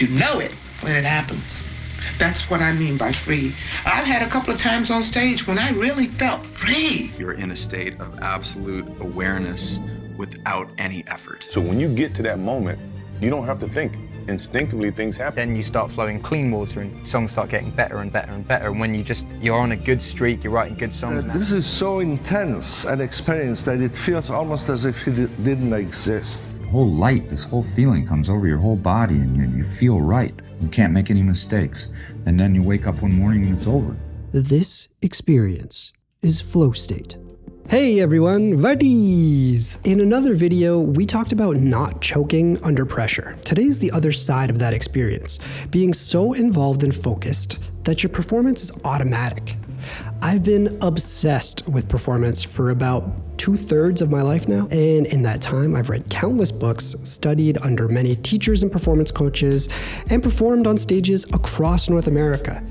You know it when it happens. That's what I mean by free. I've had a couple of times on stage when I really felt free. You're in a state of absolute awareness without any effort. So when you get to that moment, you don't have to think. Instinctively, things happen. Then you start flowing clean water and songs start getting better and better and better. And when you're on a good streak, you're writing good songs. This is so intense an experience that it feels almost as if it didn't exist. The whole light, this whole feeling comes over your whole body and you feel right. You can't make any mistakes. And then you wake up one morning and it's over. This experience is flow state. Hey everyone, Vadis! In another video, we talked about not choking under pressure. Today's the other side of that experience, being so involved and focused that your performance is automatic. I've been obsessed with performance for about 2/3 of my life now, and in that time I've read countless books, studied under many teachers and performance coaches, and performed on stages across North America.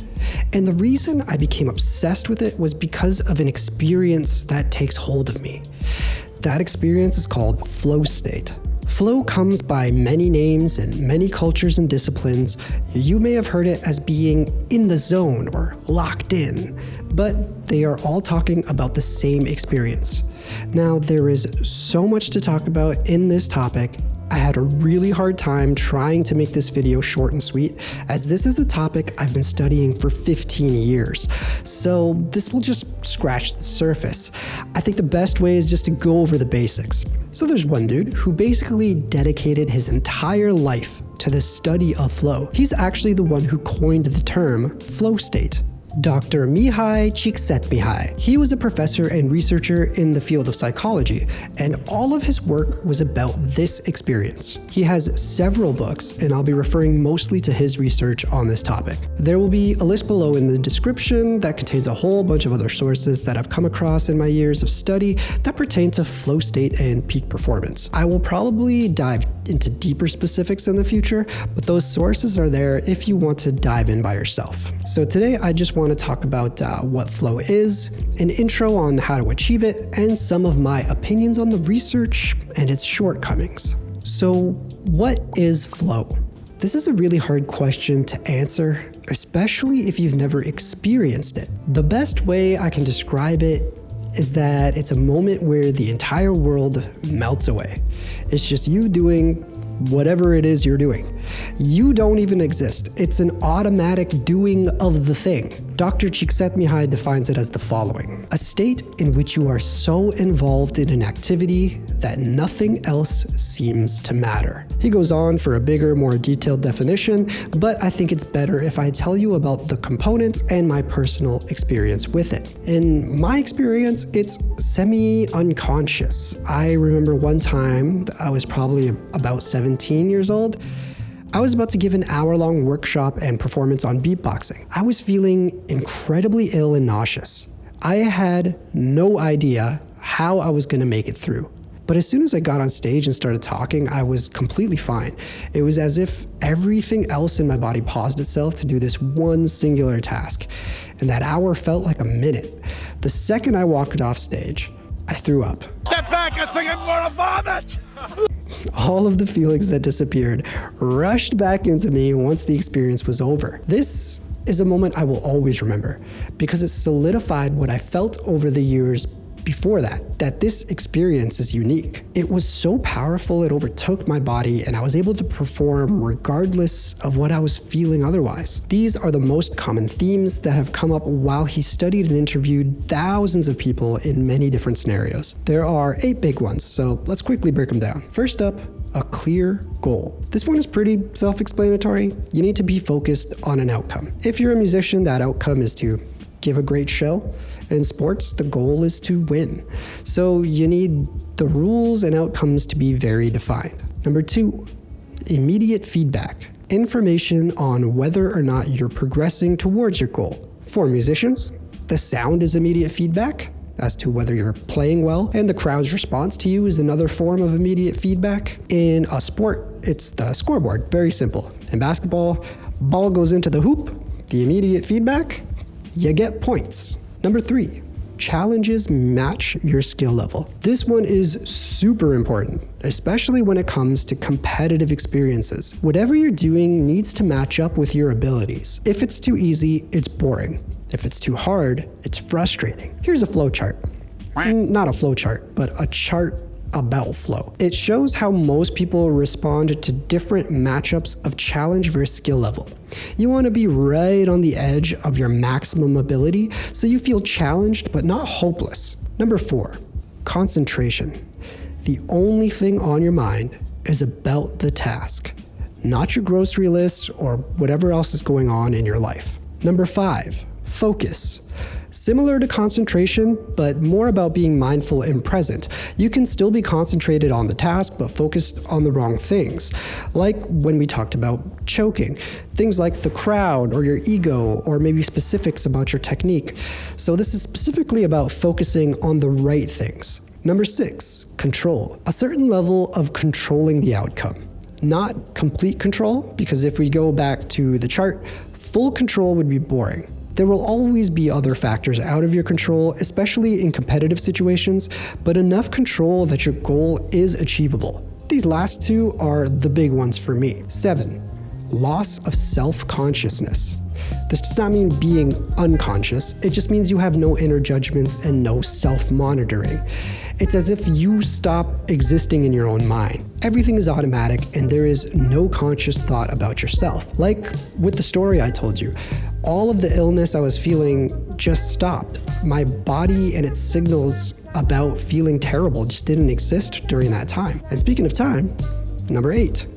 And the reason I became obsessed with it was because of an experience that takes hold of me. That experience is called flow state. Flow comes by many names in many cultures and disciplines. You may have heard it as being in the zone or locked in, but they are all talking about the same experience. Now, there is so much to talk about in this topic. I had a really hard time trying to make this video short and sweet, as this is a topic I've been studying for 15 years. So this will just scratch the surface. I think the best way is just to go over the basics. So there's one dude who basically dedicated his entire life to the study of flow. He's actually the one who coined the term flow state. Dr. Mihaly.Csikszentmihalyi. He was a professor and researcher in the field of psychology, and all of his work was about this experience. He has several books, and I'll be referring mostly to his research on this topic. There will be a list below in the description that contains a whole bunch of other sources that I've come across in my years of study that pertain to flow state and peak performance. I will probably dive into deeper specifics in the future, but those sources are there if you want to dive in by yourself. So today I just want to talk about what flow is, an intro on how to achieve it, and some of my opinions on the research and its shortcomings. So what is flow? This is a really hard question to answer, especially if you've never experienced it. The best way I can describe it is that it's a moment where the entire world melts away. It's just you doing whatever it is you're doing. You don't even exist. It's an automatic doing of the thing. Dr. Csikszentmihalyi defines it as the following: a state in which you are so involved in an activity that nothing else seems to matter. He goes on for a bigger, more detailed definition, but I think it's better if I tell you about the components and my personal experience with it. In my experience, it's semi-unconscious. I remember one time, I was probably about 17 years old. I was about to give an hour-long workshop and performance on beatboxing. I was feeling incredibly ill and nauseous. I had no idea how I was going to make it through. But as soon as I got on stage and started talking, I was completely fine. It was as if everything else in my body paused itself to do this one singular task. And that hour felt like a minute. The second I walked off stage, I threw up. Step back, I think I'm gonna vomit! All of the feelings that disappeared rushed back into me once the experience was over. This is a moment I will always remember because it solidified what I felt over the years before that this experience is unique. It was so powerful, it overtook my body, and I was able to perform regardless of what I was feeling otherwise. These are the most common themes that have come up while he studied and interviewed thousands of people in many different scenarios. There are 8 big ones, so let's quickly break them down. First up, a clear goal. This one is pretty self-explanatory. You need to be focused on an outcome. If you're a musician, that outcome is to give a great show. In sports, the goal is to win. So you need the rules and outcomes to be very defined. Number 2, immediate feedback. Information on whether or not you're progressing towards your goal. For musicians, the sound is immediate feedback as to whether you're playing well, and the crowd's response to you is another form of immediate feedback. In a sport, it's the scoreboard. Very simple. In basketball, ball goes into the hoop. The immediate feedback, you get points. Number 3, Challenges match your skill level. This one is super important, especially when it comes to competitive experiences. Whatever you're doing needs to match up with your abilities. If it's too easy, it's boring. If it's too hard, it's frustrating. Here's a flow chart. Not a flow chart, but a chart about flow. It shows how most people respond to different matchups of challenge versus skill level. You want to be right on the edge of your maximum ability so you feel challenged but not hopeless. Number 4, concentration. The only thing on your mind is about the task, not your grocery list or whatever else is going on in your life. Number 5, focus. Similar to concentration, but more about being mindful and present. You can still be concentrated on the task, but focused on the wrong things. Like when we talked about choking. Things like the crowd or your ego, or maybe specifics about your technique. So this is specifically about focusing on the right things. Number 6, control. A certain level of controlling the outcome. Not complete control, because if we go back to the chart, full control would be boring. There will always be other factors out of your control, especially in competitive situations, but enough control that your goal is achievable. These last 2 are the big ones for me. 7, loss of self-consciousness. This does not mean being unconscious, it just means you have no inner judgments and no self-monitoring. It's as if you stop existing in your own mind. Everything is automatic and there is no conscious thought about yourself. Like with the story I told you, all of the illness I was feeling just stopped. My body and its signals about feeling terrible just didn't exist during that time. And speaking of time, number 8.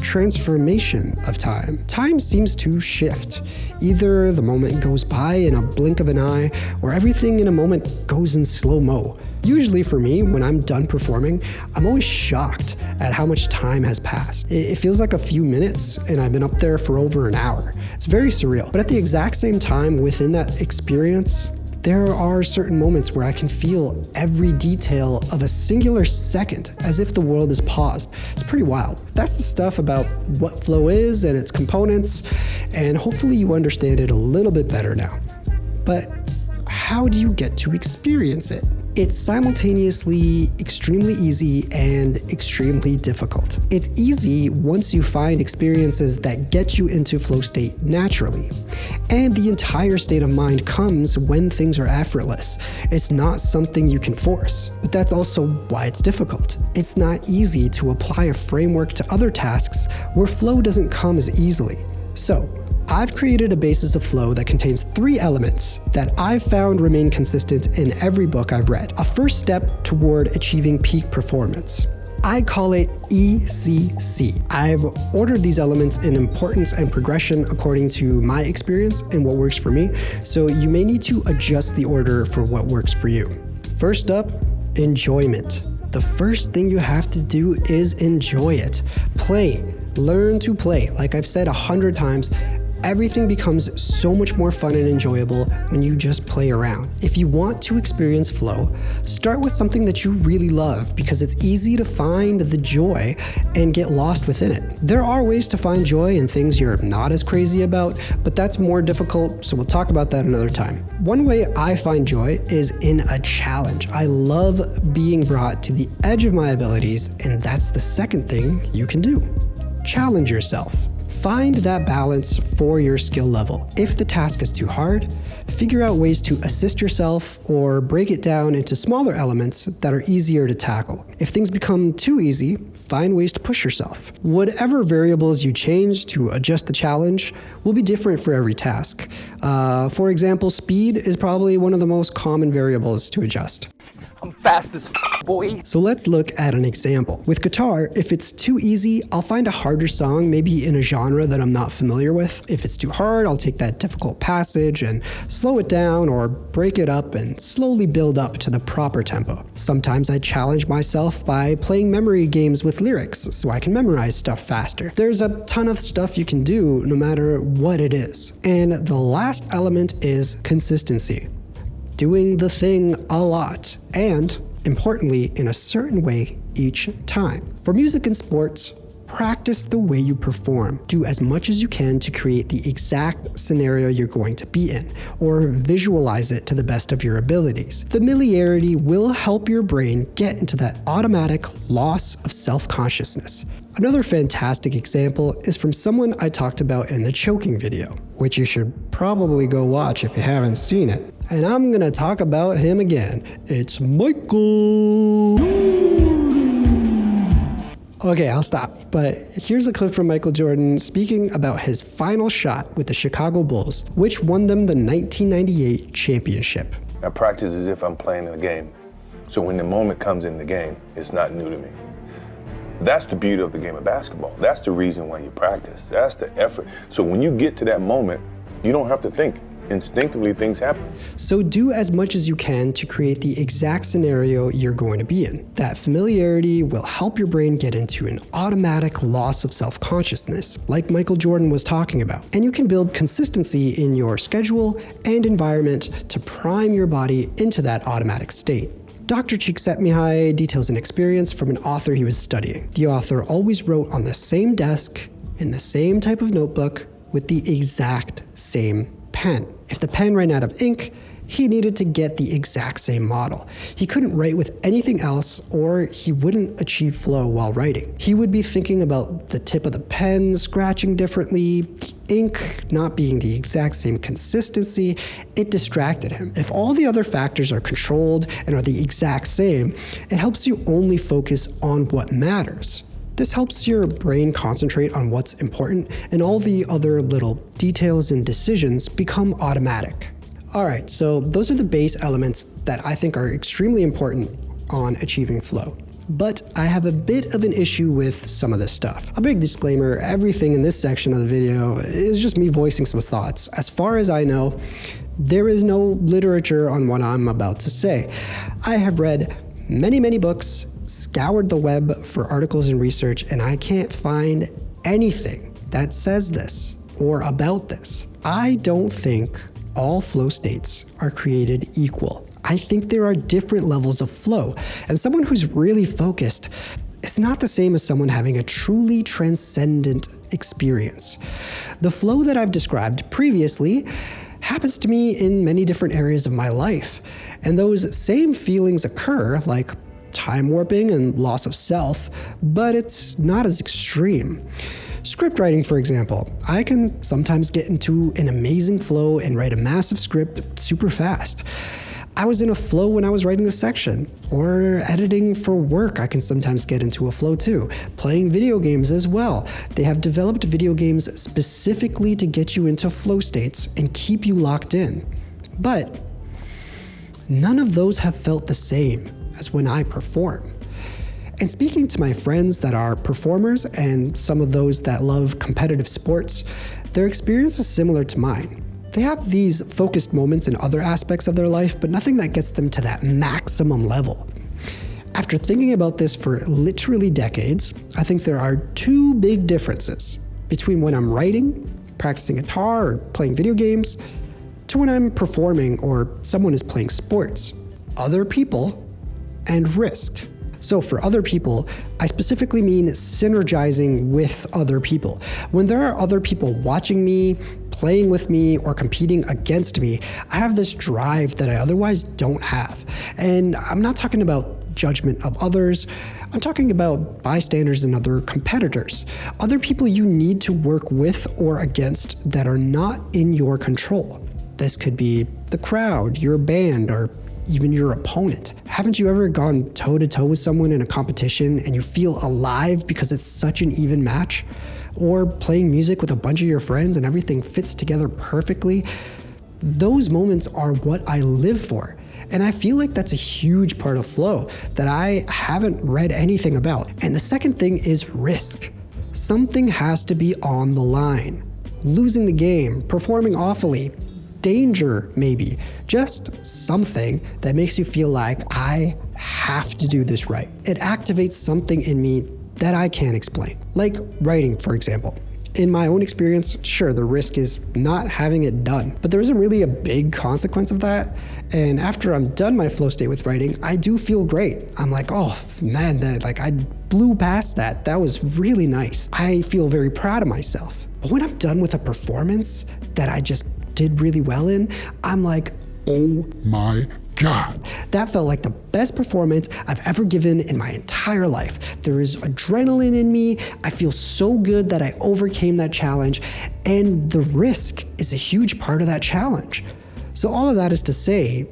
Transformation of time. Time seems to shift. Either the moment goes by in a blink of an eye, or everything in a moment goes in slow-mo. Usually for me, when I'm done performing, I'm always shocked at how much time has passed. It feels like a few minutes, and I've been up there for over an hour. It's very surreal. But at the exact same time, within that experience, there are certain moments where I can feel every detail of a singular second, as if the world is paused. It's pretty wild. That's the stuff about what flow is and its components, and hopefully you understand it a little bit better now. But how do you get to experience it? It's simultaneously extremely easy and extremely difficult. It's easy once you find experiences that get you into flow state naturally. And the entire state of mind comes when things are effortless. It's not something you can force. But that's also why it's difficult. It's not easy to apply a framework to other tasks where flow doesn't come as easily. So, I've created a basis of flow that contains 3 elements that I've found remain consistent in every book I've read. A first step toward achieving peak performance. I call it E.C.C. I've ordered these elements in importance and progression according to my experience and what works for me, so you may need to adjust the order for what works for you. First up, enjoyment. The first thing you have to do is enjoy it. Play. Learn to play. Like I've said 100 times, everything becomes so much more fun and enjoyable when you just play around. If you want to experience flow, start with something that you really love because it's easy to find the joy and get lost within it. There are ways to find joy in things you're not as crazy about, but that's more difficult, so we'll talk about that another time. One way I find joy is in a challenge. I love being brought to the edge of my abilities, and that's the second thing you can do. Challenge yourself. Find that balance for your skill level. If the task is too hard, figure out ways to assist yourself or break it down into smaller elements that are easier to tackle. If things become too easy, find ways to push yourself. Whatever variables you change to adjust the challenge will be different for every task. For example, speed is probably one of the most common variables to adjust. I'm fast as boy. So let's look at an example. With guitar, if it's too easy, I'll find a harder song, maybe in a genre that I'm not familiar with. If it's too hard, I'll take that difficult passage and slow it down or break it up and slowly build up to the proper tempo. Sometimes I challenge myself by playing memory games with lyrics so I can memorize stuff faster. There's a ton of stuff you can do no matter what it is. And the last element is consistency. Doing the thing a lot, and importantly, in a certain way each time. For music and sports, practice the way you perform. Do as much as you can to create the exact scenario you're going to be in, or visualize it to the best of your abilities. Familiarity will help your brain get into that automatic loss of self-consciousness. Another fantastic example is from someone I talked about in the choking video, which you should probably go watch if you haven't seen it. And I'm gonna talk about him again. It's Michael. Okay, I'll stop. But here's a clip from Michael Jordan speaking about his final shot with the Chicago Bulls, which won them the 1998 championship. I practice as if I'm playing in a game. So when the moment comes in the game, it's not new to me. That's the beauty of the game of basketball. That's the reason why you practice. That's the effort. So when you get to that moment, you don't have to think. Instinctively, things happen. So do as much as you can to create the exact scenario you're going to be in. That familiarity will help your brain get into an automatic loss of self-consciousness, like Michael Jordan was talking about. And you can build consistency in your schedule and environment to prime your body into that automatic state. Dr.Csikszentmihalyi details an experience from an author he was studying. The author always wrote on the same desk, in the same type of notebook, with the exact same pen. If the pen ran out of ink, he needed to get the exact same model. He couldn't write with anything else, or he wouldn't achieve flow while writing. He would be thinking about the tip of the pen scratching differently, the ink not being the exact same consistency. It distracted him. If all the other factors are controlled and are the exact same, it helps you only focus on what matters. This helps your brain concentrate on what's important, and all the other little details and decisions become automatic. Alright, so those are the base elements that I think are extremely important on achieving flow. But I have a bit of an issue with some of this stuff. A big disclaimer, everything in this section of the video is just me voicing some thoughts. As far as I know, there is no literature on what I'm about to say. I have read many books, scoured the web for articles and research, and I can't find anything that says this or about this. I don't think all flow states are created equal. I think there are different levels of flow, and someone who's really focused is not the same as someone having a truly transcendent experience. The flow that I've described previously happens to me in many different areas of my life, and those same feelings occur, like time warping and loss of self, but it's not as extreme. Script writing, for example. I can sometimes get into an amazing flow and write a massive script super fast. I was in a flow when I was writing this section. Or editing for work, I can sometimes get into a flow too. Playing video games as well. They have developed video games specifically to get you into flow states and keep you locked in. But none of those have felt the same as when I perform. And speaking to my friends that are performers and some of those that love competitive sports, their experience is similar to mine. They have these focused moments in other aspects of their life, but nothing that gets them to that maximum level. After thinking about this for literally decades, I think there are two big differences between when I'm writing, practicing guitar, or playing video games, to when I'm performing or someone is playing sports. Other people and risk. So for other people, I specifically mean synergizing with other people. When there are other people watching me, playing with me, or competing against me, I have this drive that I otherwise don't have. And I'm not talking about judgment of others. I'm talking about bystanders and other competitors. Other people you need to work with or against that are not in your control. This could be the crowd, your band, or even your opponent. Haven't you ever gone toe-to-toe with someone in a competition and you feel alive because it's such an even match? Or playing music with a bunch of your friends and everything fits together perfectly? Those moments are what I live for. And I feel like that's a huge part of flow that I haven't read anything about. And the second thing is risk. Something has to be on the line. Losing the game, performing awfully, danger, maybe. Just something that makes you feel like I have to do this right. It activates something in me that I can't explain. Like writing, for example. In my own experience, sure, the risk is not having it done, but there isn't really a big consequence of that. And after I'm done my flow state with writing, I do feel great. I'm like, oh man, I blew past that. That was really nice. I feel very proud of myself. But when I'm done with a performance that I just did really well in, I'm like, oh my God. That felt like the best performance I've ever given in my entire life. There is adrenaline in me. I feel so good that I overcame that challenge, and the risk is a huge part of that challenge. So all of that is to say,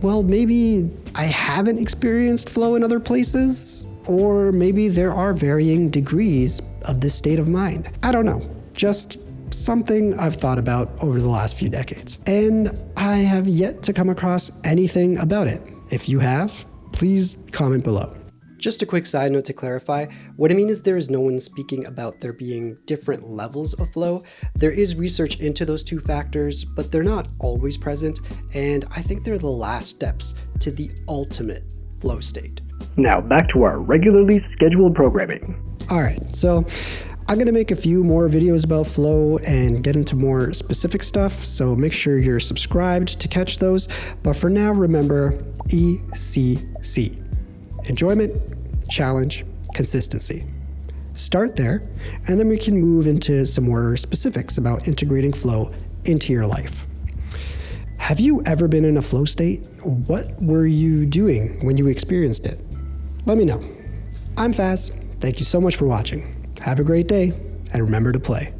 well, maybe I haven't experienced flow in other places, or maybe there are varying degrees of this state of mind. I don't know. Just something I've thought about over the last few decades. And I have yet to come across anything about it. If you have, please comment below. Just a quick side note to clarify, what I mean is there is no one speaking about there being different levels of flow. There is research into those two factors, but they're not always present, and I think they're the last steps to the ultimate flow state. Now back to our regularly scheduled programming. All right, so I'm gonna make a few more videos about flow and get into more specific stuff, so make sure you're subscribed to catch those. But for now, remember E.C.C. Enjoyment, challenge, consistency. Start there, and then we can move into some more specifics about integrating flow into your life. Have you ever been in a flow state? What were you doing when you experienced it? Let me know. I'm Faz. Thank you so much for watching. Have a great day, and remember to play.